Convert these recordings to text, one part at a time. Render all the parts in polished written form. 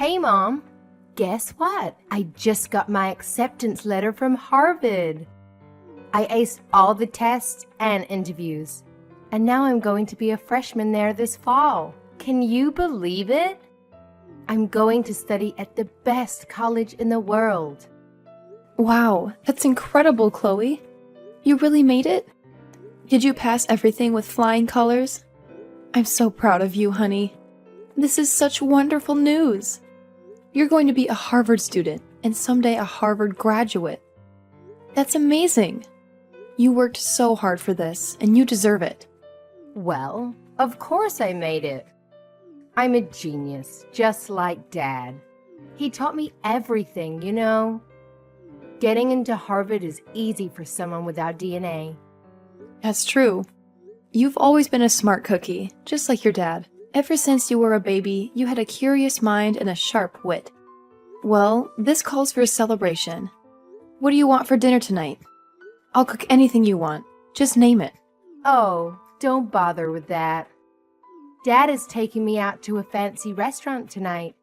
Hey, Mom. Guess what? I just got my acceptance letter from Harvard. I aced all the tests and interviews, and now I'm going to be a freshman there this fall. Can you believe it? I'm going to study at the best college in the world. Wow, that's incredible, Chloe. You really made it? Did you pass everything with flying colors? I'm so proud of you, honey. This is such wonderful news. You're going to be a Harvard student and someday a Harvard graduate. That's amazing. You worked so hard for this, and you deserve it. Well, of course I made it. I'm a genius, just like Dad. He taught me everything, you know. Getting into Harvard is easy for someone without DNA. That's true. You've always been a smart cookie, just like your dad. Ever since you were a baby, you had a curious mind and a sharp wit. Well, this calls for a celebration. What do you want for dinner tonight? I'll cook anything you want. Just name it. Oh, don't bother with that. Dad is taking me out to a fancy restaurant tonight.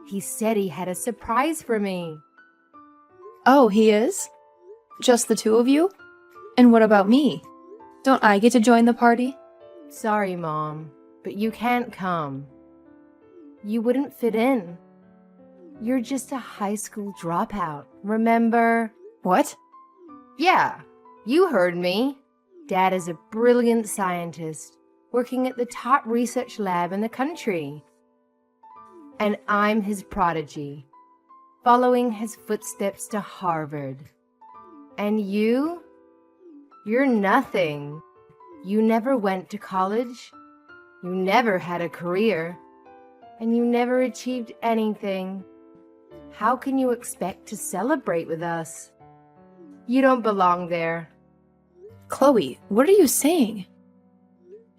He said he had a surprise for me. Oh, he is? Just the two of you? And what about me? Don't I get to join the party? Sorry, Mom, but you can't come. You wouldn't fit in. You're just a high school dropout, remember? What? Yeah, you heard me. Dad is a brilliant scientist working at the top research lab in the country. And I'm his prodigy, following his footsteps to Harvard. And you? You're nothing. You never went to college. You never had a career. And you never achieved anything. How can you expect to celebrate with us? You don't belong there. Chloe, what are you saying?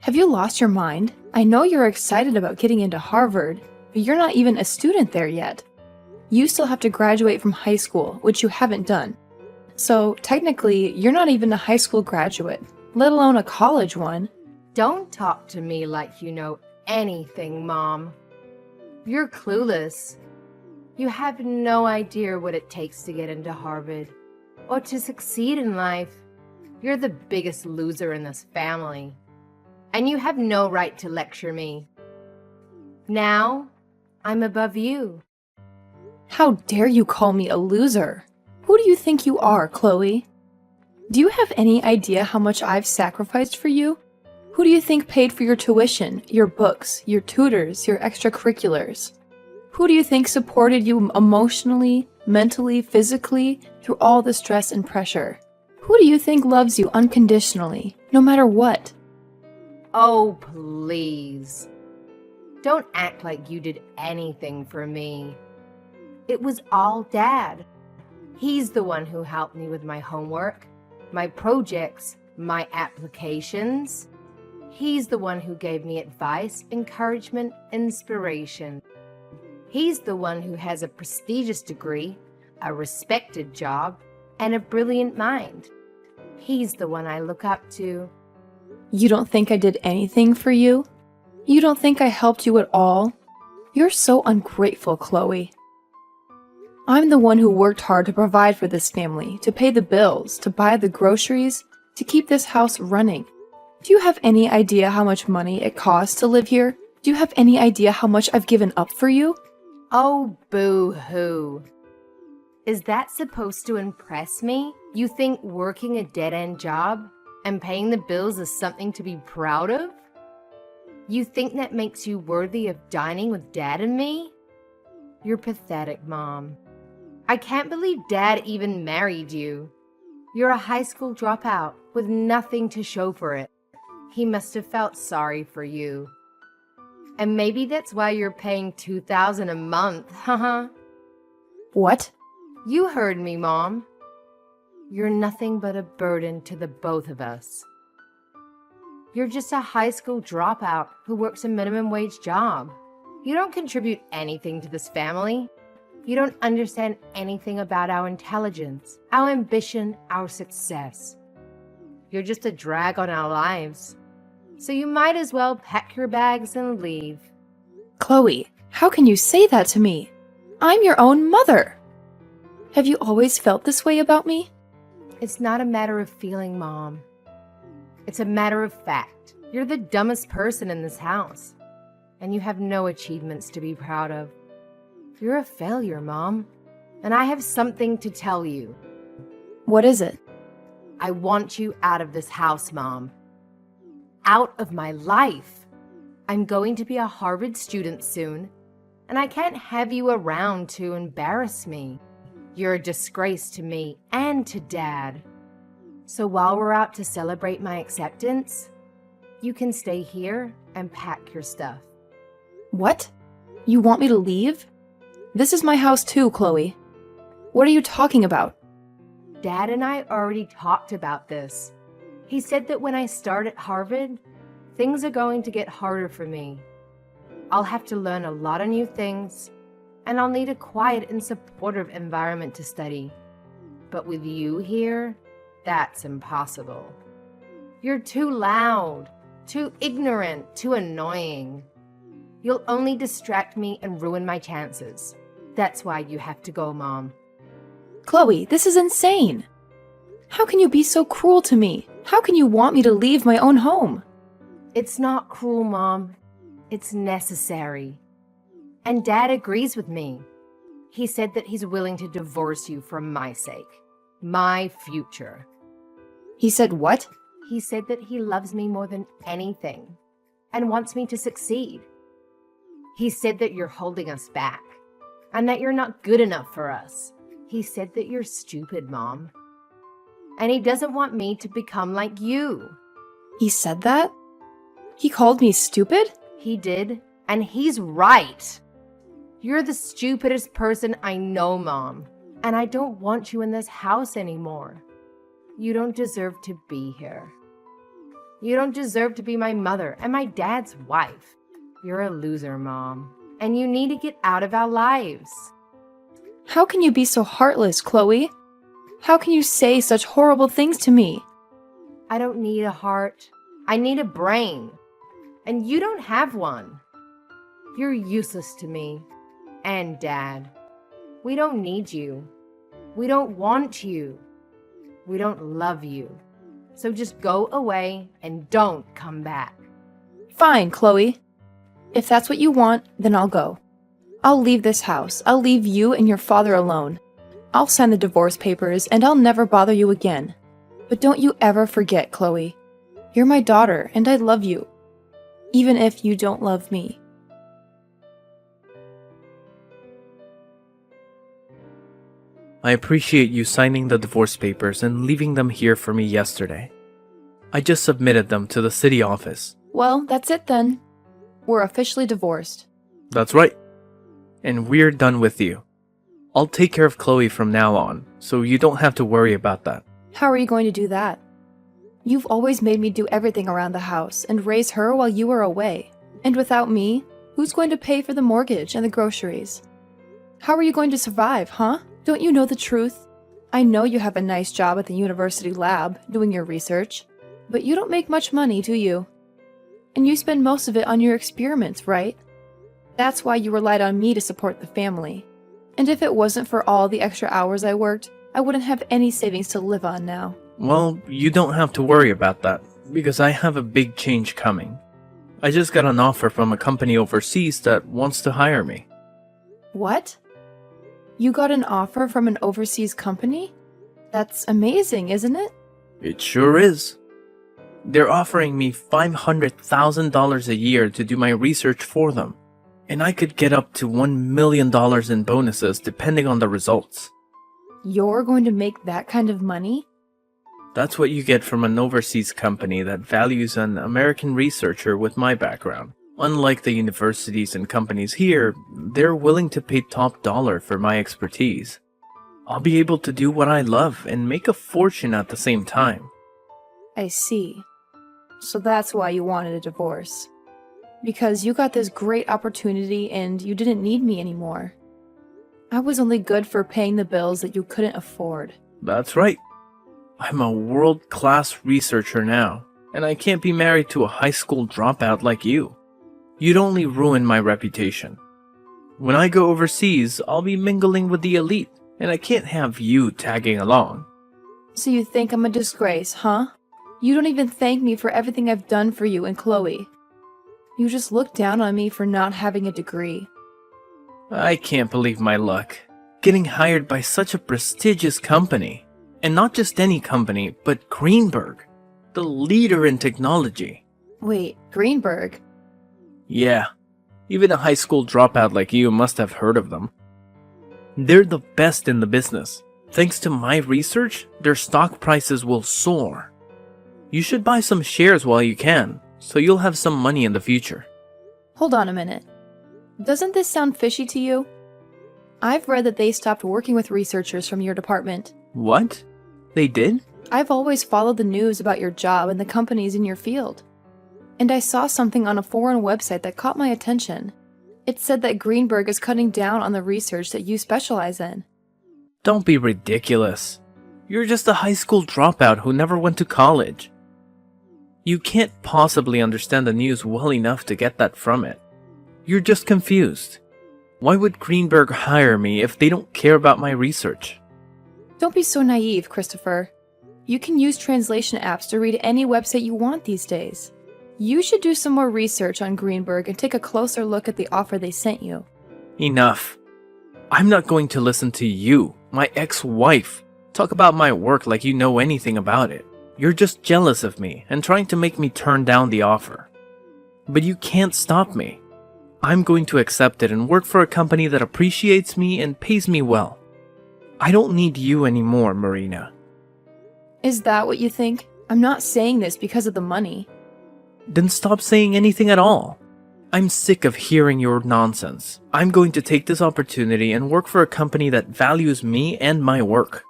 Have you lost your mind? I know you're excited about getting into Harvard, but you're not even a student there yet. You still have to graduate from high school, which you haven't done. So, technically, you're not even a high school graduate, let alone a college one. Don't talk to me like you know anything, Mom. You're clueless. You have no idea what it takes to get into Harvard or to succeed in life. You're the biggest loser in this family, and you have no right to lecture me. Now, I'm above you. How dare you call me a loser? Who do you think you are, Chloe? Do you have any idea how much I've sacrificed for you? Who do you think paid for your tuition, your books, your tutors, your extracurriculars? Who do you think supported you emotionally, mentally, physically, through all the stress and pressure? Who do you think loves you unconditionally, no matter what? Oh, please. Don't act like you did anything for me. It was all Dad. He's the one who helped me with my homework, my projects, my applications. He's the one who gave me advice, encouragement, inspiration. He's the one who has a prestigious degree, a respected job, and a brilliant mind. He's the one I look up to. You don't think I did anything for you? You don't think I helped you at all? You're so ungrateful, Chloe. I'm the one who worked hard to provide for this family, to pay the bills, to buy the groceries, to keep this house running. Do you have any idea how much money it costs to live here? Do you have any idea how much I've given up for you? Oh, boo-hoo. Is that supposed to impress me? You think working a dead-end job and paying the bills is something to be proud of? You think that makes you worthy of dining with Dad and me? You're pathetic, Mom. I can't believe Dad even married you. You're a high school dropout with nothing to show for it. He must have felt sorry for you. And maybe that's why you're paying $2,000 a month, haha. What? You heard me, Mom. You're nothing but a burden to the both of us. You're just a high school dropout who works a minimum wage job. You don't contribute anything to this family. You don't understand anything about our intelligence, our ambition, our success. You're just a drag on our lives. So you might as well pack your bags and leave. Chloe, how can you say that to me? I'm your own mother. Have you always felt this way about me? It's not a matter of feeling, Mom. It's a matter of fact. You're the dumbest person in this house, and you have no achievements to be proud of. You're a failure, Mom, and I have something to tell you. What is it? I want you out of this house, Mom. Out of my life. I'm going to be a Harvard student soon, and I can't have you around to embarrass me. You're a disgrace to me and to Dad. So while we're out to celebrate my acceptance, you can stay here and pack your stuff. What? You want me to leave? This is my house too, Chloe. What are you talking about? Dad and I already talked about this. He said that when I start at Harvard, things are going to get harder for me. I'll have to learn a lot of new things, and I'll need a quiet and supportive environment to study. But with you here, that's impossible. You're too loud, too ignorant, too annoying. You'll only distract me and ruin my chances. That's why you have to go, Mom. Chloe, this is insane. How can you be so cruel to me? How can you want me to leave my own home? It's not cruel, Mom. It's necessary. And Dad agrees with me. He said that he's willing to divorce you for my sake. My future. He said what? He said that he loves me more than anything and wants me to succeed. He said that you're holding us back and that you're not good enough for us. He said that you're stupid, Mom. And he doesn't want me to become like you. He said that? He called me stupid? He did, and he's right. You're the stupidest person I know, Mom, and I don't want you in this house anymore. You don't deserve to be here. You don't deserve to be my mother and my dad's wife. You're a loser, Mom, and you need to get out of our lives. How can you be so heartless, Chloe? How can you say such horrible things to me? I don't need a heart. I need a brain. And you don't have one. You're useless to me and Dad. We don't need you. We don't want you. We don't love you. So just go away and don't come back. Fine, Chloe. If that's what you want, then I'll go. I'll leave this house. I'll leave you and your father alone. I'll sign the divorce papers and I'll never bother you again. But don't you ever forget, Chloe. You're my daughter and I love you. Even if you don't love me. I appreciate you signing the divorce papers and leaving them here for me yesterday. I just submitted them to the city office. Well, that's it then. We're officially divorced. That's right. And we're done with you. I'll take care of Chloe from now on, so you don't have to worry about that. How are you going to do that? You've always made me do everything around the house and raise her while you were away. And without me, who's going to pay for the mortgage and the groceries? How are you going to survive, huh? Don't you know the truth? I know you have a nice job at the university lab doing your research, but you don't make much money, do you? And you spend most of it on your experiments, right? That's why you relied on me to support the family. And if it wasn't for all the extra hours I worked, I wouldn't have any savings to live on now. Well, you don't have to worry about that, because I have a big change coming. I just got an offer from a company overseas that wants to hire me. What? You got an offer from an overseas company? That's amazing, isn't it? It sure is. They're offering me $500,000 a year to do my research for them. And I could get up to $1 million in bonuses depending on the results. You're going to make that kind of money? That's what you get from an overseas company that values an American researcher with my background. Unlike the universities and companies here, they're willing to pay top dollar for my expertise. I'll be able to do what I love and make a fortune at the same time. I see. So that's why you wanted a divorce. Because you got this great opportunity and you didn't need me anymore. I was only good for paying the bills that you couldn't afford. That's right. I'm a world-class researcher now, and I can't be married to a high school dropout like you. You'd only ruin my reputation. When I go overseas, I'll be mingling with the elite, and I can't have you tagging along. So you think I'm a disgrace, huh? You don't even thank me for everything I've done for you and Chloe. You just look down on me for not having a degree. I can't believe my luck. Getting hired by such a prestigious company. And not just any company, but Greenberg, the leader in technology. Wait, Greenberg? Yeah, even a high school dropout like you must have heard of them. They're the best in the business. Thanks to my research, their stock prices will soar. You should buy some shares while you can, so you'll have some money in the future. Hold on a minute. Doesn't this sound fishy to you? I've read that they stopped working with researchers from your department. What? They did? I've always followed the news about your job and the companies in your field. And I saw something on a foreign website that caught my attention. It said that Greenberg is cutting down on the research that you specialize in. Don't be ridiculous. You're just a high school dropout who never went to college. You can't possibly understand the news well enough to get that from it. You're just confused. Why would Greenberg hire me if they don't care about my research? Don't be so naive, Christopher. You can use translation apps to read any website you want these days. You should do some more research on Greenberg and take a closer look at the offer they sent you. Enough. I'm not going to listen to you, my ex-wife, talk about my work like you know anything about it. You're just jealous of me and trying to make me turn down the offer. But you can't stop me. I'm going to accept it and work for a company that appreciates me and pays me well. I don't need you anymore, Marina. Is that what you think? I'm not saying this because of the money. Then stop saying anything at all. I'm sick of hearing your nonsense. I'm going to take this opportunity and work for a company that values me and my work.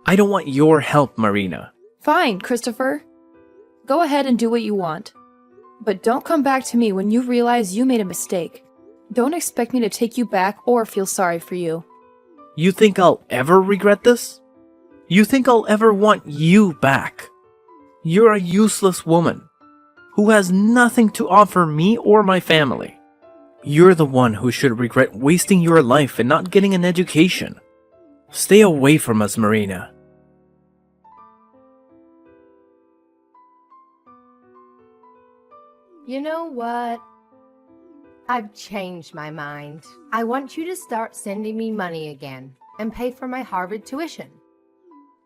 I don't want your help, Marina. Fine, Christopher. Go ahead and do what you want. But don't come back to me when you realize you made a mistake. Don't expect me to take you back or feel sorry for you. You think I'll ever regret this? You think I'll ever want you back? You're a useless woman who has nothing to offer me or my family. You're the one who should regret wasting your life and not getting an education. Stay away from us, Marina. You know what? I've changed my mind. I want you to start sending me money again and pay for my Harvard tuition.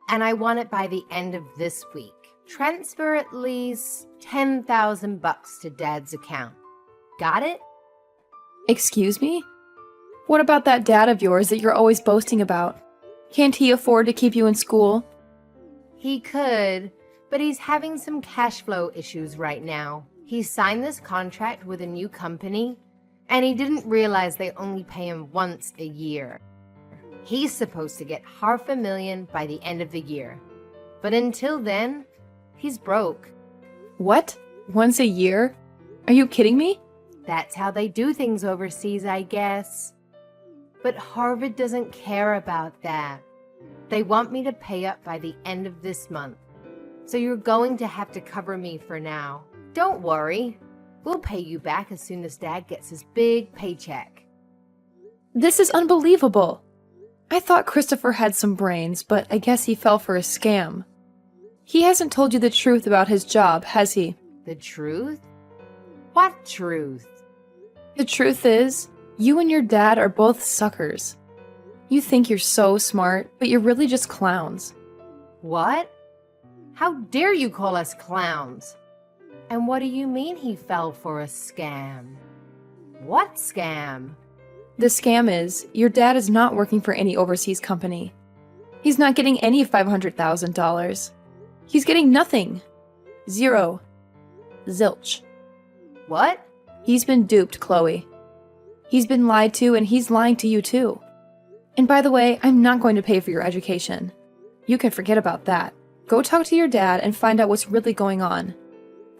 And I want it by the end of this week. Transfer at least $10,000 to Dad's account. Got it? Excuse me? What about that dad of yours that you're always boasting about? Can't he afford to keep you in school? He could, but he's having some cash flow issues right now. He signed this contract with a new company, and he didn't realize they only pay him once a year. He's supposed to get $500,000 by the end of the year. But until then, he's broke. What? Once a year? Are you kidding me? That's how they do things overseas, I guess. But Harvard doesn't care about that. They want me to pay up by the end of this month. So you're going to have to cover me for now. Don't worry. We'll pay you back as soon as Dad gets his big paycheck. This is unbelievable. I thought Christopher had some brains, but I guess he fell for a scam. He hasn't told you the truth about his job, has he? The truth? What truth? The truth is, you and your dad are both suckers. You think you're so smart, but you're really just clowns. What? How dare you call us clowns? And what do you mean he fell for a scam? What scam? The scam is, your dad is not working for any overseas company. He's not getting any $500,000. He's getting nothing. Zero. Zilch. What? He's been duped, Chloe. He's been lied to, and he's lying to you too. And by the way, I'm not going to pay for your education. You can forget about that. Go talk to your dad and find out what's really going on.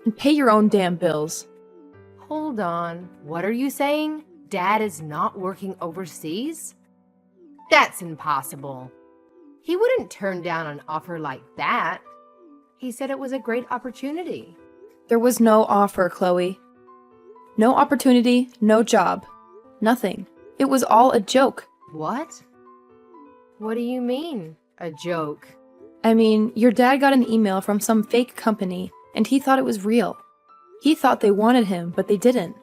And pay your own damn bills. Hold on. What are you saying? Dad is not working overseas? That's impossible. He wouldn't turn down an offer like that. He said it was a great opportunity. There was no offer, Chloe. No opportunity, no job. Nothing. It was all a joke. What? What do you mean, a joke? I mean, your dad got an email from some fake company, and he thought it was real. He thought they wanted him, but they didn't.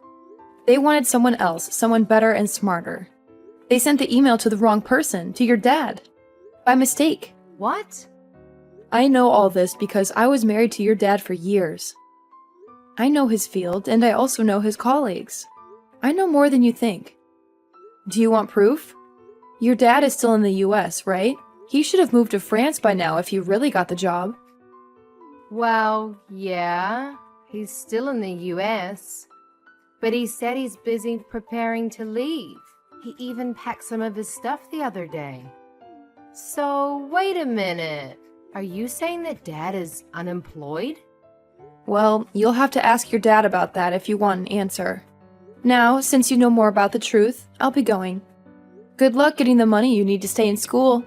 They wanted someone else, someone better and smarter. They sent the email to the wrong person, to your dad. By mistake. What? I know all this because I was married to your dad for years. I know his field, and I also know his colleagues. I know more than you think. Do you want proof? Your dad is still in the US, right? He should have moved to France by now if he really got the job. Well, yeah, he's still in the US. But he said he's busy preparing to leave. He even packed some of his stuff the other day. So, wait a minute. Are you saying that Dad is unemployed? Well, you'll have to ask your dad about that if you want an answer. Now, since you know more about the truth, I'll be going. Good luck getting the money you need to stay in school.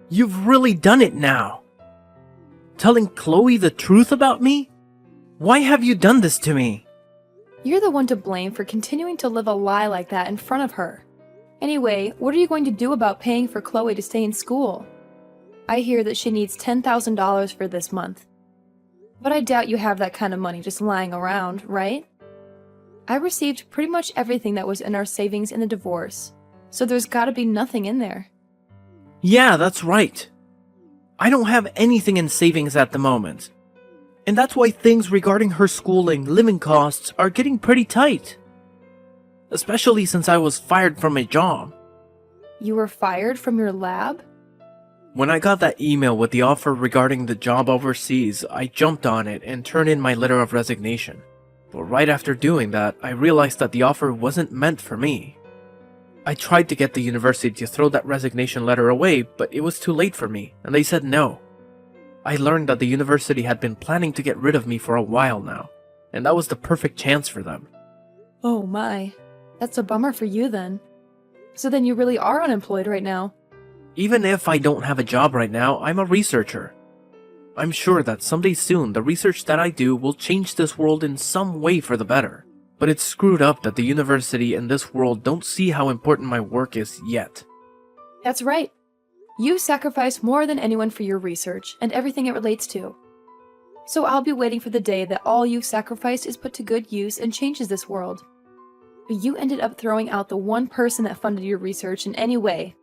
You've really done it now. Telling Chloe the truth about me? Why have you done this to me? You're the one to blame for continuing to live a lie like that in front of her. Anyway, what are you going to do about paying for Chloe to stay in school? I hear that she needs $10,000 for this month. But I doubt you have that kind of money just lying around, right? I received pretty much everything that was in our savings in the divorce, so there's gotta be nothing in there. Yeah, that's right. I don't have anything in savings at the moment. And that's why things regarding her schooling, living costs, are getting pretty tight. Especially since I was fired from a job. You were fired from your lab? When I got that email with the offer regarding the job overseas, I jumped on it and turned in my letter of resignation. But right after doing that, I realized that the offer wasn't meant for me. I tried to get the university to throw that resignation letter away, but it was too late for me, and they said no. I learned that the university had been planning to get rid of me for a while now, and that was the perfect chance for them. Oh my, that's a bummer for you then. So then you really are unemployed right now. Even if I don't have a job right now, I'm a researcher. I'm sure that someday soon the research that I do will change this world in some way for the better. But it's screwed up that the university and this world don't see how important my work is yet. That's right. You sacrifice more than anyone for your research and everything it relates to. So I'll be waiting for the day that all you've sacrificed is put to good use and changes this world. But you ended up throwing out the one person that funded your research in any way.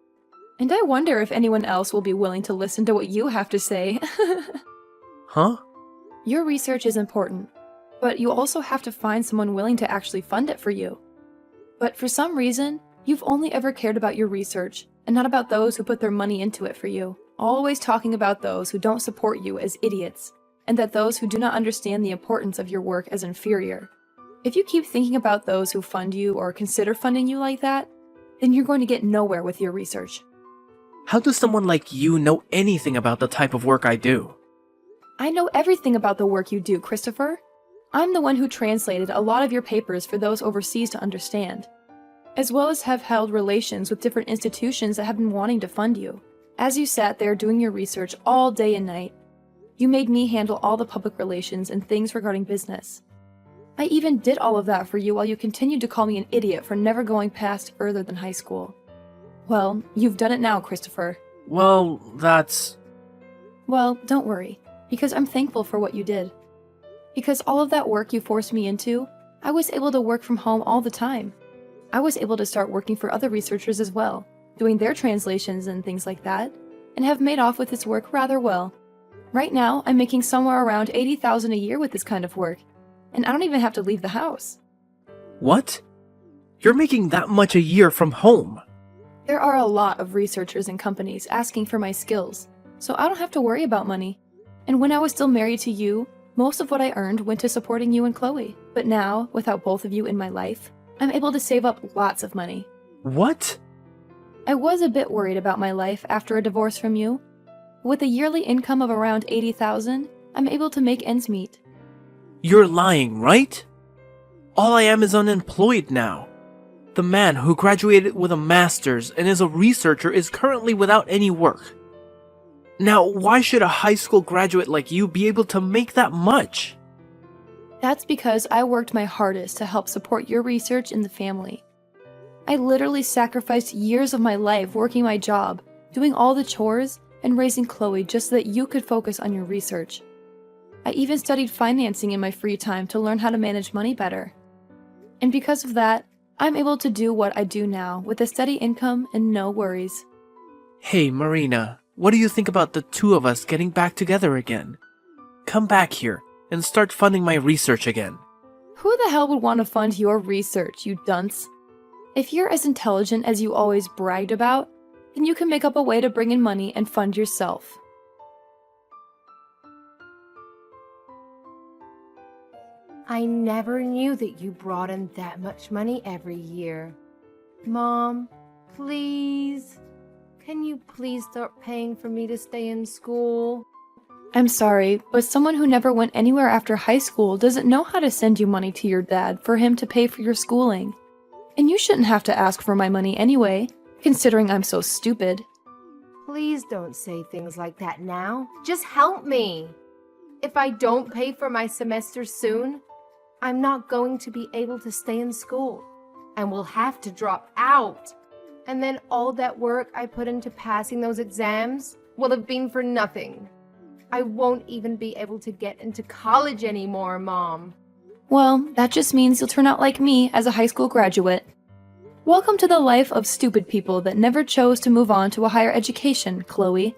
And I wonder if anyone else will be willing to listen to what you have to say. Huh? Your research is important, but you also have to find someone willing to actually fund it for you. But for some reason, you've only ever cared about your research and not about those who put their money into it for you. Always talking about those who don't support you as idiots, and that those who do not understand the importance of your work as inferior. If you keep thinking about those who fund you or consider funding you like that, then you're going to get nowhere with your research. How does someone like you know anything about the type of work I do? I know everything about the work you do, Christopher. I'm the one who translated a lot of your papers for those overseas to understand, as well as have held relations with different institutions that have been wanting to fund you. As you sat there doing your research all day and night, you made me handle all the public relations and things regarding business. I even did all of that for you while you continued to call me an idiot for never going past further than high school. Well, you've done it now, Christopher. Well, that's... Well, don't worry, because I'm thankful for what you did. Because all of that work you forced me into, I was able to work from home all the time. I was able to start working for other researchers as well, doing their translations and things like that, and have made off with this work rather well. Right now, I'm making somewhere around $80,000 a year with this kind of work, and I don't even have to leave the house. What? You're making that much a year from home? There are a lot of researchers and companies asking for my skills, so I don't have to worry about money. And when I was still married to you, most of what I earned went to supporting you and Chloe. But now, without both of you in my life, I'm able to save up lots of money. What? I was a bit worried about my life after a divorce from you. With a yearly income of around $80,000, I'm able to make ends meet. You're lying, right? All I am is unemployed now. The man who graduated with a master's and is a researcher is currently without any work. Now, why should a high school graduate like you be able to make that much? That's because I worked my hardest to help support your research in the family. I literally sacrificed years of my life working my job, doing all the chores, and raising Chloe just so that you could focus on your research. I even studied financing in my free time to learn how to manage money better. And because of that, I'm able to do what I do now with a steady income and no worries. Hey, Marina, what do you think about the two of us getting back together again? Come back here and start funding my research again. Who the hell would want to fund your research, you dunce? If you're as intelligent as you always bragged about, then you can make up a way to bring in money and fund yourself. I never knew that you brought in that much money every year. Mom, please, can you please start paying for me to stay in school? I'm sorry, but someone who never went anywhere after high school doesn't know how to send you money to your dad for him to pay for your schooling. And you shouldn't have to ask for my money anyway, considering I'm so stupid. Please don't say things like that now. Just help me. If I don't pay for my semester soon, I'm not going to be able to stay in school and will have to drop out. And then all that work I put into passing those exams will have been for nothing. I won't even be able to get into college anymore, Mom. Well, that just means you'll turn out like me as a high school graduate. Welcome to the life of stupid people that never chose to move on to a higher education, Chloe.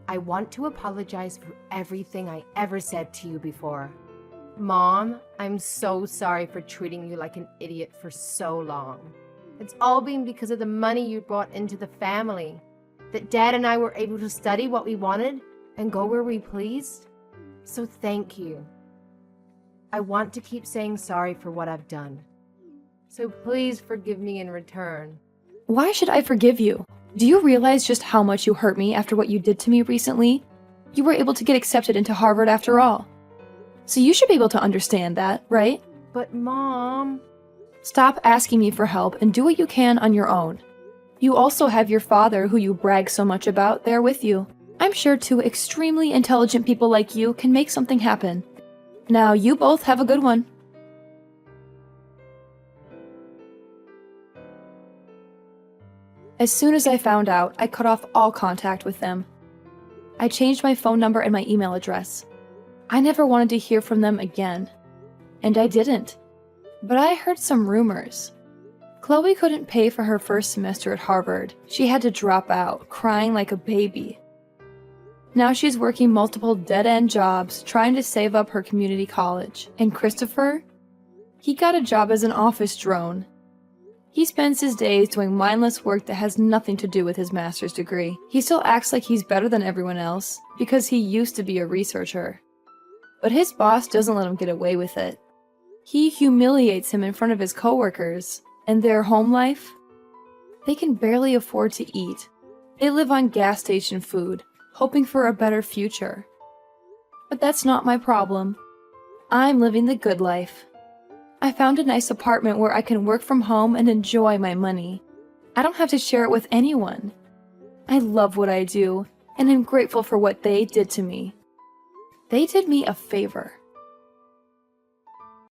I want to apologize for everything I ever said to you before. Mom, I'm so sorry for treating you like an idiot for so long. It's all been because of the money you brought into the family, that Dad and I were able to study what we wanted and go where we pleased. So thank you. I want to keep saying sorry for what I've done. So please forgive me in return. Why should I forgive you? Do you realize just how much you hurt me after what you did to me recently? You were able to get accepted into Harvard after all. So you should be able to understand that, right? But Mom... Stop asking me for help and do what you can on your own. You also have your father, who you brag so much about, there with you. I'm sure two extremely intelligent people like you can make something happen. Now, you both have a good one. As soon as I found out, I cut off all contact with them. I changed my phone number and my email address. I never wanted to hear from them again. And I didn't. But I heard some rumors. Chloe couldn't pay for her first semester at Harvard. She had to drop out, crying like a baby. Now she's working multiple dead-end jobs, trying to save up her community college. And Christopher? He got a job as an office drone. He spends his days doing mindless work that has nothing to do with his master's degree. He still acts like he's better than everyone else, because he used to be a researcher. But his boss doesn't let him get away with it. He humiliates him in front of his coworkers, and their home life? They can barely afford to eat. They live on gas station food, hoping for a better future. But that's not my problem. I'm living the good life. I found a nice apartment where I can work from home and enjoy my money. I don't have to share it with anyone. I love what I do, and I'm grateful for what they did to me. They did me a favor.